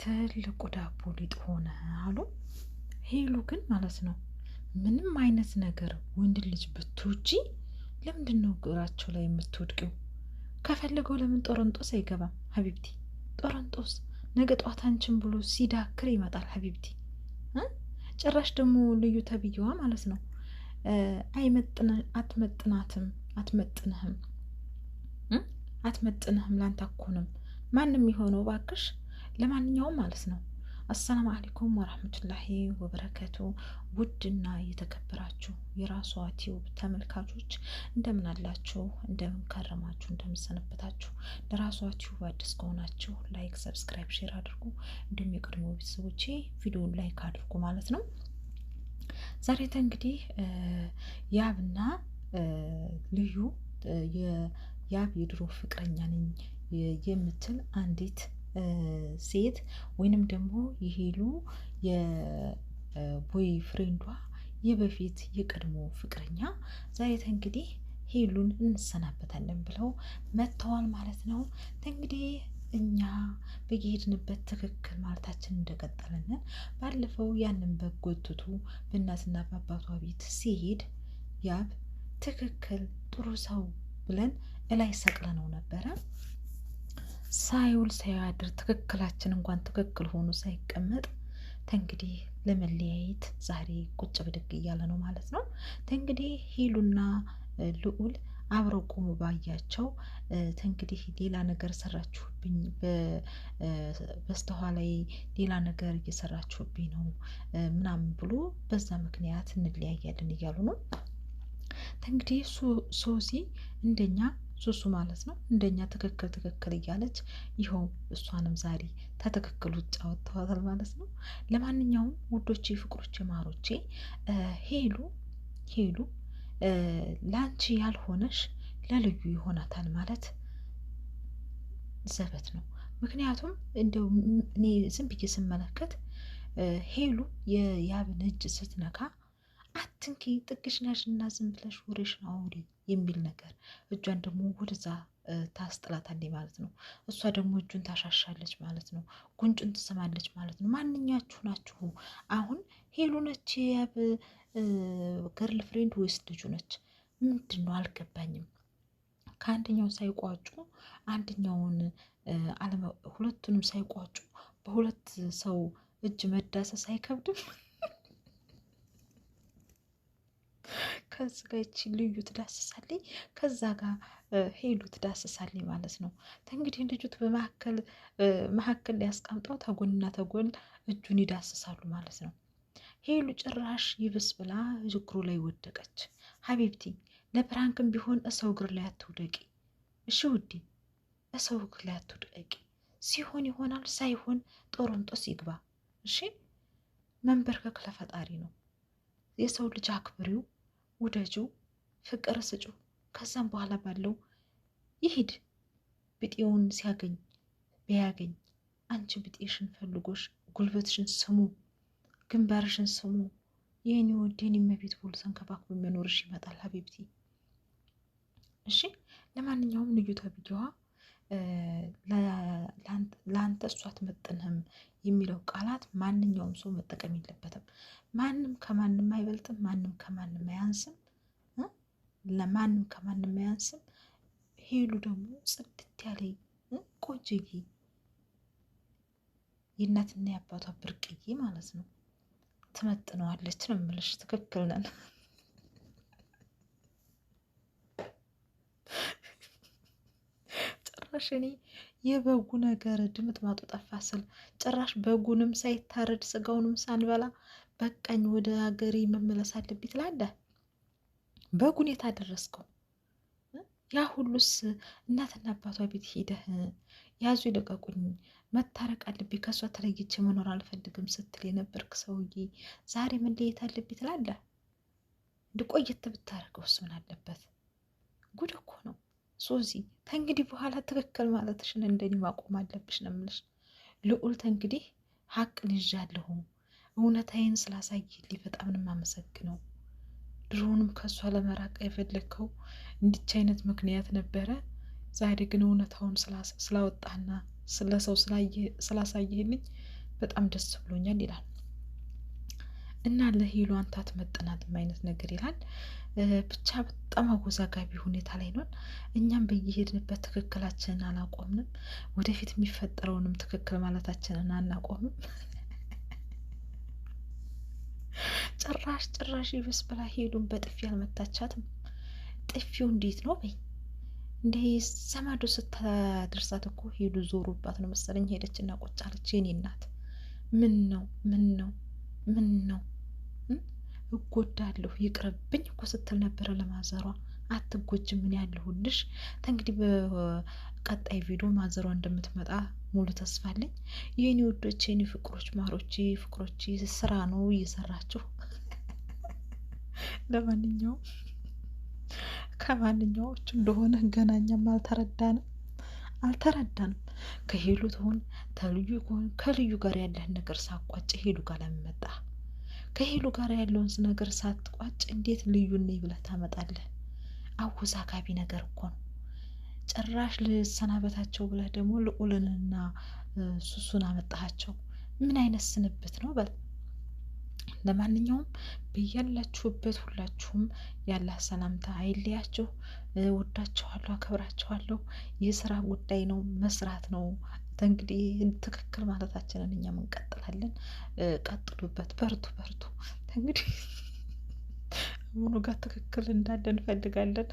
ትልቁ ዳቦ ሊጥ ሆነ አሉ። ሄሉ ግን ማለት ነው ምንም አይነት ነገር ወንድ ልጅ ብትወጂ ለምንድን ነው እግራቸው ላይ የምትወድቂው? ከፈለገው ለምን ጦረንጦስ አይገባም ሀቢብቲ? ጦረንጦስ ነገ ጧት አንቺን ብሎ ሲዳክር ይመጣል ሀቢብቲ። ጭራሽ ደግሞ ልዩ ተብዬዋ ማለት ነው አትመጥናትም፣ አትመጥንህም፣ ላንተ አኮንም ማንም የሆነው ባክሽ። ለማንኛውም ማለት ነው አሰላሙ አለይኩም ወራህመቱላሂ ወበረከቱ። ውድና የተከበራችሁ የራሷ ቲዩብ ተመልካቾች እንደምን አላችሁ? እንደምን ከረማችሁ? እንደምን ሰነበታችሁ? ለራሷ ቲዩብ አዲስ ከሆናችሁ ላይክ፣ ሰብስክራይብ፣ ሼር አድርጉ። እንዲሁም የቀድሞ ቤተሰቦቼ ቪዲዮን ላይክ አድርጉ ማለት ነው። ዛሬ እንግዲህ ያብና ልዩ የያብ የድሮ ፍቅረኛ ነኝ የምትል አንዲት ሴት ወይንም ደግሞ የሄሉ የቦይ ፍሬንዷ የበፊት የቀድሞ ፍቅረኛ ዛሬ እንግዲህ ሄሉን እንሰናበታለን ብለው መጥተዋል ማለት ነው። እንግዲህ እኛ በየሄድንበት ትክክል ማለታችን እንደቀጠለን ባለፈው ያንን በጎትቱ በእናትና በአባቷ ቤት ሲሄድ ያብ ትክክል ጥሩ ሰው ብለን እላይ ሰቅለነው ነበረ። ሳይውል ሳያድር ትክክላችን እንኳን ትክክል ሆኖ ሳይቀመጥ እንግዲህ ለመለያየት ዛሬ ቁጭ ብድግ እያለ ነው ማለት ነው። እንግዲህ ሄሉና ልዑል አብረው ቆሙ ባያቸው እንግዲህ ሌላ ነገር ሰራችሁብኝ፣ በስተኋላ ሌላ ነገር እየሰራችሁብኝ ነው ምናምን ብሎ በዛ ምክንያት እንለያያለን እያሉ ነው። እንግዲህ ሶሲ እንደኛ ሱሱ ማለት ነው እንደኛ ትክክል እያለች ይኸው እሷንም ዛሬ ተትክክል ውጭ አወጥተዋታል ማለት ነው። ለማንኛውም ውዶቼ፣ ፍቅሮቼ፣ ማሮቼ ሄሉ ላንቺ ያልሆነሽ ለልዩ ይሆናታል ማለት ዘበት ነው። ምክንያቱም እንደው እኔ ዝም ብዬ ስመለከት ሄሉ የያብን እጅ ስትነካ አትንኪ ጥግሽ ነሽ እና ዝም ብለሽ ወሬሽን አውሪ የሚል ነገር እጇን ደግሞ ወደዛ ታስጥላታለች ማለት ነው። እሷ ደግሞ እጁን ታሻሻለች ማለት ነው። ጉንጩን ትስማለች ማለት ነው። ማንኛችሁ ናችሁ አሁን? ሄሉ ነች የያብ ገርል ፍሬንድ ወይስ ልጁ ነች? ምንድን ነው አልገባኝም። ከአንደኛው ሳይቋጩ አንደኛውን ሁለቱንም ሳይቋጩ በሁለት ሰው እጅ መዳሰስ አይከብድም? ከዚ ጋር ይቺ ልዩ ትዳስሳለች፣ ከዛ ጋር ሄሉ ትዳስሳለች ማለት ነው። እንግዲህ ልጁት በመካከል ሊያስቀምጠው ተጎንና ተጎን እጁን ይዳስሳሉ ማለት ነው። ሄሉ ጭራሽ ይብስ ብላ እግሩ ላይ ወደቀች። ሀቢብቲ ለፕራንክም ቢሆን እሰው እግር ላይ አትውደቂ እሺ ውዴ፣ እሰው እግር ላይ አትውደቂ። ሲሆን ይሆናል፣ ሳይሆን ጦሮንጦስ ይግባ እሺ። መንበርከክ ለፈጣሪ ነው። የሰው ልጅ አክብሪው፣ ውደጁ፣ ፍቅር ስጩ። ከዛም በኋላ ባለው ይሂድ። ብጤውን ሲያገኝ ቢያገኝ አንቺ ብጤሽን ፈልጎሽ ጉልበትሽን ስሙ፣ ግንባርሽን ስሙ። የኔ ወድ የኔ መቤት ብሎ ተንከባክቦ የሚኖርሽ ይመጣል ሀቢብቲ እሺ። ለማንኛውም ልዩ ተብዬዋ ለአንተ እሷ አትመጥንህም የሚለው ቃላት ማንኛውም ሰው መጠቀም የለበትም። ማንም ከማንም አይበልጥም፣ ማንም ከማንም አያንስም፣ ለማንም ከማንም አያንስም። ሄሉ ደግሞ ጽድት ያለ ቆንጆዬ የእናትና የአባቷ ብርቅዬ ማለት ነው። ትመጥነዋለች ነው የምልሽ። ትክክል ነን። ጭራሽ እኔ የበጉ ነገር ድምጥ ማጡ ጠፋ ስል ጭራሽ በጉንም ሳይታረድ ስጋውንም ሳንበላ በቃኝ ወደ ሀገሬ መመለስ አለብኝ ትላለህ። በጉን የታደረስከው ያ ሁሉስ እናትና አባቷ ቤት ሄደህ ያዙ ይለቀቁኝ፣ መታረቅ አለብኝ፣ ከእሷ ተለይቼ መኖር አልፈልግም ስትል የነበርክ ሰውዬ ዛሬ መለየት አለብኝ ትላለህ። እንድቆየት ብታረገውስ ምን አለበት? ጉድ እኮ ነው ሶዚ። ተንግዲህ በኋላ ትክክል ማለትሽን እንደኔ ማቆም አለብሽ ነው የምልሽ። ልዑል ተንግዲህ ሀቅን ይዣለሁ፣ እውነታዬን ስላሳየልኝ በጣም ነው የማመሰግነው። ድሮውንም ከእሷ ለመራቅ የፈለግከው እንዲች አይነት ምክንያት ነበረ። ዛሬ ግን እውነታውን ስላወጣና ስለ ሰው ስላሳየህልኝ በጣም ደስ ብሎኛል ይላል። እና ለሄሉ አንተ አትመጥናትም አይነት ነገር ይላል። ብቻ በጣም አወዛጋቢ ሁኔታ ላይ ነን። እኛም በየሄድንበት ትክክላችንን አላቆምንም። ወደፊት የሚፈጠረውንም ትክክል ማለታችንን አናቆምም። ጭራሽ ይብስ ብላ ሄሉን በጥፊ አልመታቻትም። ጥፊው እንዴት ነው በይ እንደ ሰማዶ ስታደርሳት እኮ ሄሉ ዞሮባት ነው መሰለኝ ሄደችና ቁጭ አለች። የኔ እናት ምን ነው ምን ነው እጎዳለሁ ይቅርብኝ እኮ ስትል ነበረ ለማዘሯ። አትጎጅ ምን ያለሁልሽ። እንግዲህ በቀጣይ ቪዲዮ ማዘሯ እንደምትመጣ ሙሉ ተስፋ አለኝ። የኔ ውዶች፣ የኔ ፍቅሮች፣ ፍቅሮች ስራ ነው እየሰራችሁ። ለማንኛውም ከማንኛዎቹ እንደሆነ ገና እኛም አልተረዳንም። ከሄሉ ትሆን ተልዩ ከሆን ከልዩ ጋር ያለህን ነገር ሳቋጭ ሄሉ ጋር ለምን መጣ? ከሄሉ ጋር ያለውን ነገር ሳትቋጭ እንዴት ልዩ ነኝ ብለህ ታመጣለህ? አወዛጋቢ ነገር እኮ ነው። ጭራሽ ልሰናበታቸው ብለህ ደግሞ ልዑልንና ሱሱን አመጣሃቸው። ምን አይነት ስንብት ነው? በል ለማንኛውም በያላችሁበት ሁላችሁም ያላህ ሰላምታ አይለያችሁ። ወዳችኋለሁ፣ አከብራችኋለሁ። የስራ ጉዳይ ነው፣ መስራት ነው። እንግዲህ ትክክል ማለታችንን እኛም እንቀጥላለን። ቀጥሉበት፣ በርቱ። እንግዲህ ምኑ ጋር ትክክል እንዳለ እንፈልጋለን።